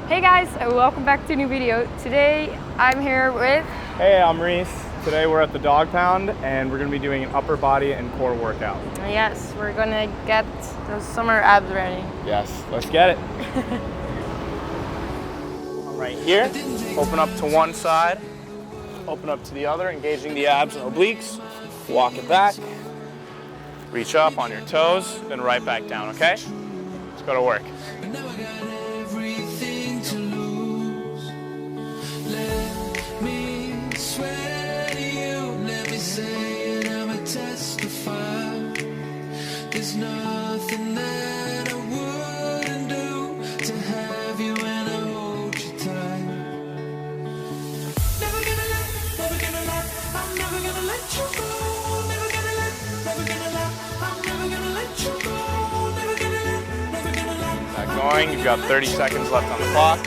Hey guys, welcome back to a new video. Today I'm here with... Hey, I'm Rhys. Today we're at the Dogpound and we're going to be doing an upper body and core workout. Yes, we're gonna get those summer abs ready. Yes, let's get it. Right here, open up to one side, open up to the other, engaging the abs and obliques. Walk it back, reach up on your toes, then right back down, okay? Let's go to work. There's nothing that I wouldn't do to have you and I hold you tight. Never gonna let, I'm never gonna let you go. Never gonna let, I'm never gonna let you go. Never gonna let. Back going, you've got 30 seconds left on the clock.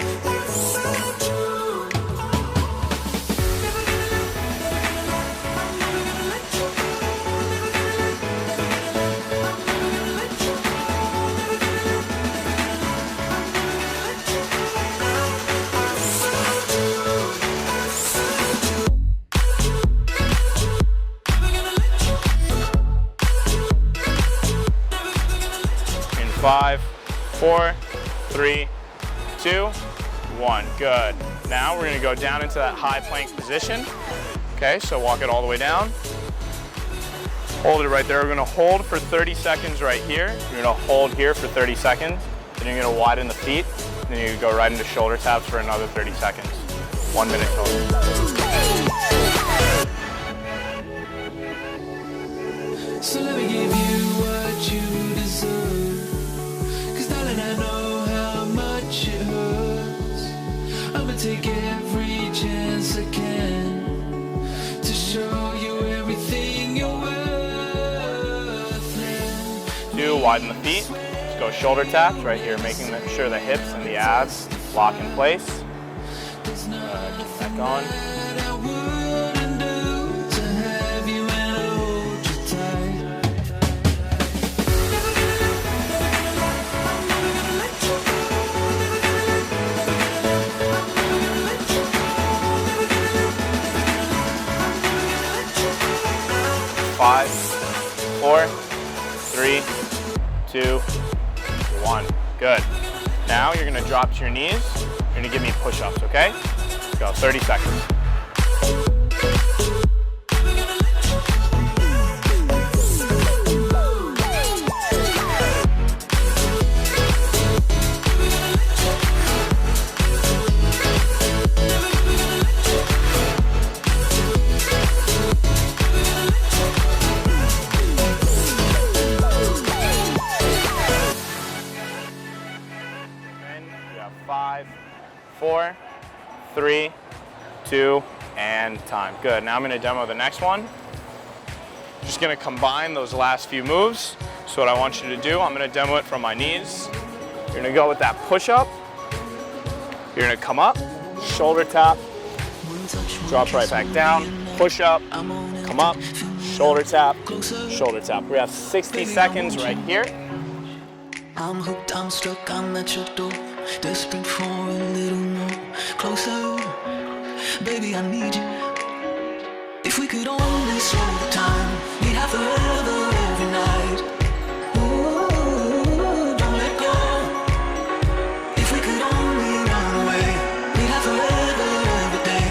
In 5, 4, 3, 2, 1. Good. Now we're going to go down into that high plank position. Okay, so walk it all the way down. Hold it right there. We're going to hold for 30 seconds right here. You're going to hold here for 30 seconds. Then you're going to widen the feet. Then you go right into shoulder taps for another 30 seconds. 1 minute total. So let me give you what you deserve. Cause darling, I know how much it hurts. I'ma take every chance I can to show you everything you're worth. Do widen the feet. Just go shoulder taps right here, making sure the hips and the abs lock in place. Keep that going. Five, 4, 3, 2, 1. Good. Now you're going to drop to your knees. You're going to give me push-ups, okay? Let's go, 30 seconds. We have 5, 4, 3, 2, and time. Good. Now I'm going to demo the next one. Just going to combine those last few moves. So what I want you to do, I'm going to demo it from my knees. You're going to go with that push-up. You're going to come up, shoulder tap, drop right back down, push up, come up, shoulder tap, shoulder tap. We have 60 seconds right here. I'm hooked, I'm stuck, I'm at your door. Desperate for a little more. Closer, baby, I need you. If we could only slow the time, we'd have forever every night. Ooh, don't let go. If we could only run away, we'd have forever every day.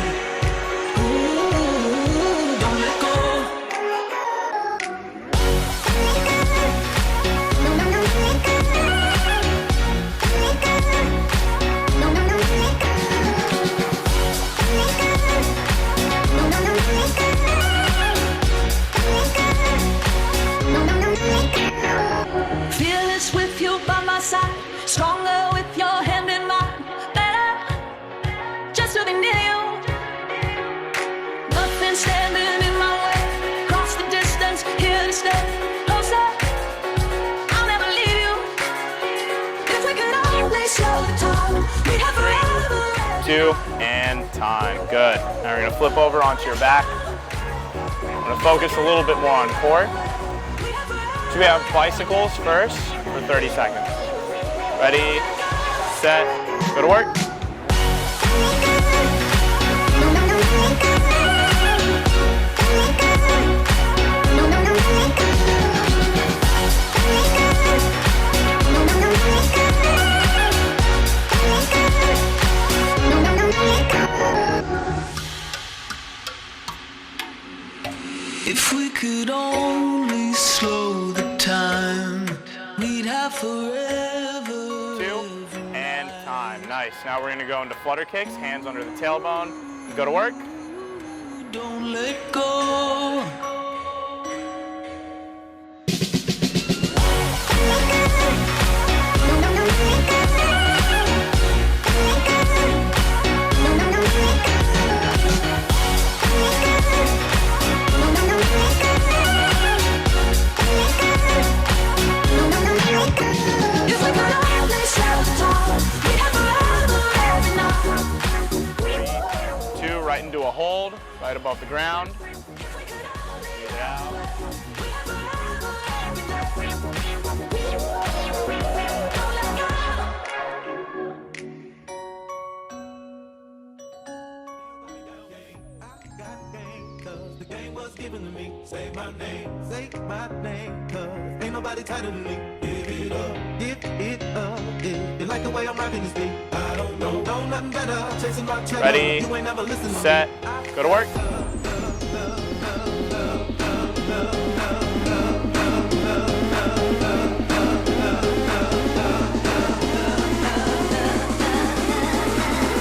Ooh, don't let go. 2, and time. Good. Now we're going to flip over onto your back. I'm going to focus a little bit more on core. So we have bicycles first for 30 seconds. Ready, set, go to work. nice. Now we're gonna go into flutter kicks, hands under the tailbone. Go to work. Don't let go. Right into a hold, right above the ground. Breathe it out. The game was given to me. Say my name, cause ain't nobody tighter than me. Give it up, you like the way I'm rocking this beat. I don't know nothing better. Chasing my cheddar. Ready, You ain't never listened to set, me. go to work.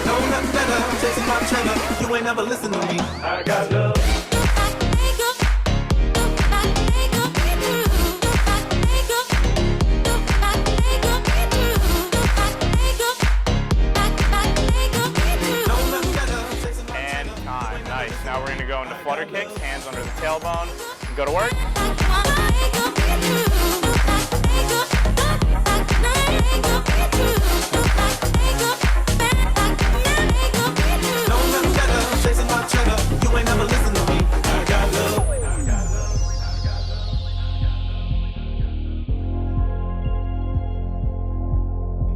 Know nothing better. Chasing my cheddar. You ain't never listened to me. I got love. Now we're going to go into flutter kicks, hands under the tailbone, go to work. Chasing my cheddar, you ain't never listened to me. I got love.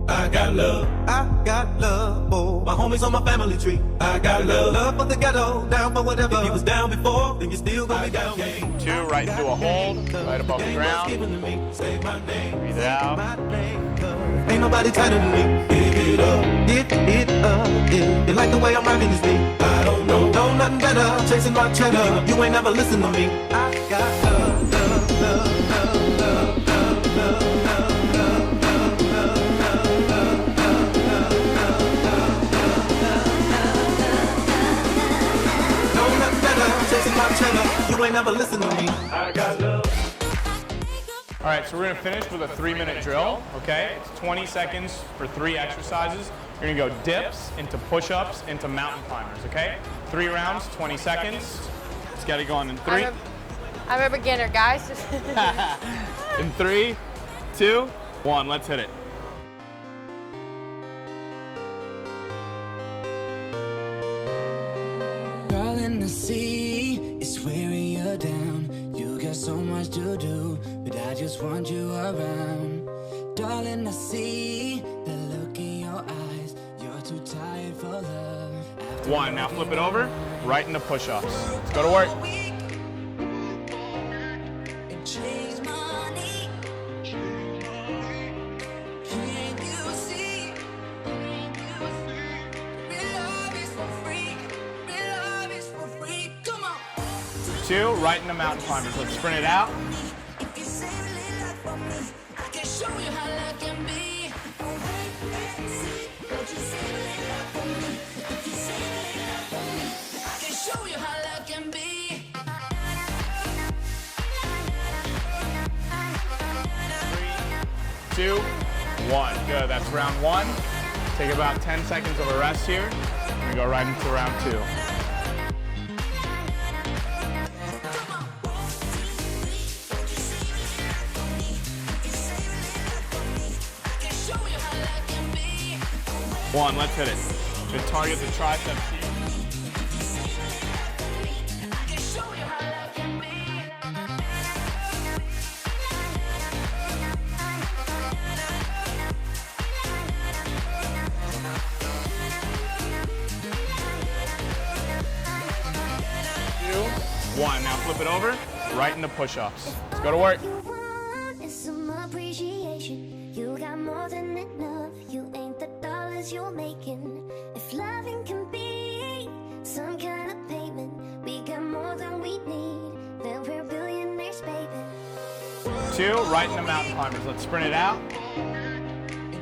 I got love. I got love. Oh, my homies on my family tree. I got love. Love for the ghetto, down for whatever. If you was down before, then you still gonna be down. Two, right into a hold, right above the ground. Say my name. Breathe it out. Ain't nobody tighter than me. Give it up, yeah. You like the way I'm rocking this beat. I don't know nothing better. Chasing my cheddar. You ain't never listened to me. I got love, love, love, love, love, love, love, love. Chasing my cheddar, you ain't never listened to me. I got love. All right, so we're gonna finish with a 3-minute drill, okay? It's 20 seconds for 3 exercises. You're gonna go dips into push-ups into mountain climbers, okay? 3 rounds, 20 seconds. Let's get it going in 3. I'm a beginner, guys. In 3, 2, 1, let's hit it. Darling, I see it's wearing you down. You got so much to do, but I just want you around. Darling, I see the look in your eyes. You're too tired for love. 1, now flip it over, right into push-ups. Let's go to work. Two, right into mountain climbers. Let's sprint it out. Three, 2, 1. Good, that's round 1. Take about 10 seconds of a rest here. We go right into round 2. One, let's hit it. Good, target the triceps here. Two, 1, now flip it over, right into push-ups. Let's go to work. Some appreciation. You got more than enough. You ain't the dollars you're making. If loving can be some kind of payment, we got more than we need. Then we're billionaires, baby. 2, right into mountain climbers. Let's sprint it out.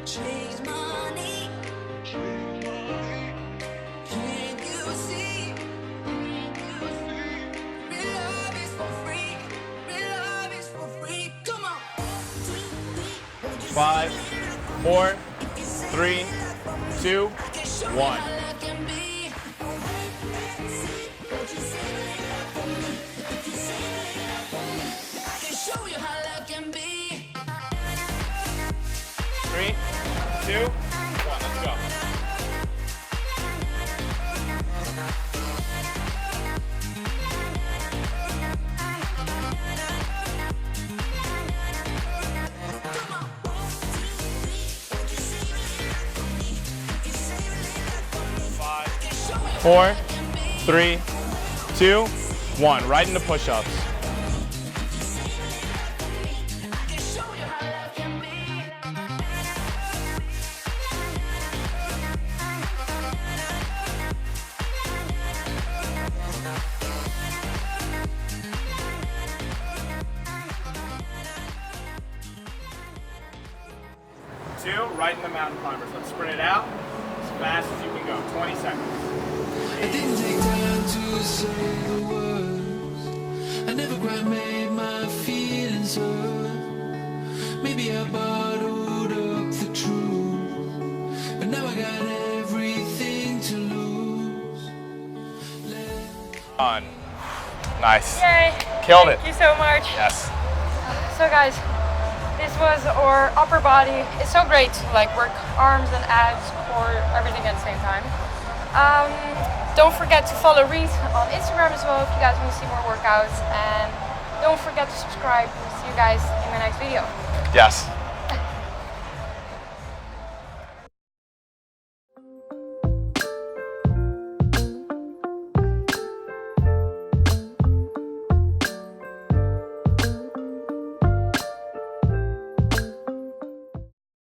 Chase money. 5, 4, 3, 2, 1. Three, two, one, let's go. Five, 4, 3, 2, 1. Right into push-ups. Two, right in the mountain climbers. Let's sprint it out as fast as you can go. 20 seconds. I didn't take time to say the words. I never quite made my feelings hurt. Maybe I bottled up the truth, but now I got everything to lose. On. Nice. Yay! Killed it. Thank you so much. Yes. So guys, this was our upper body. It's so great to like work arms and abs or everything at the same time. Don't forget to follow Rhys on Instagram as well if you guys want to see more workouts, and don't forget to subscribe. We'll see you guys in the next video. Yes.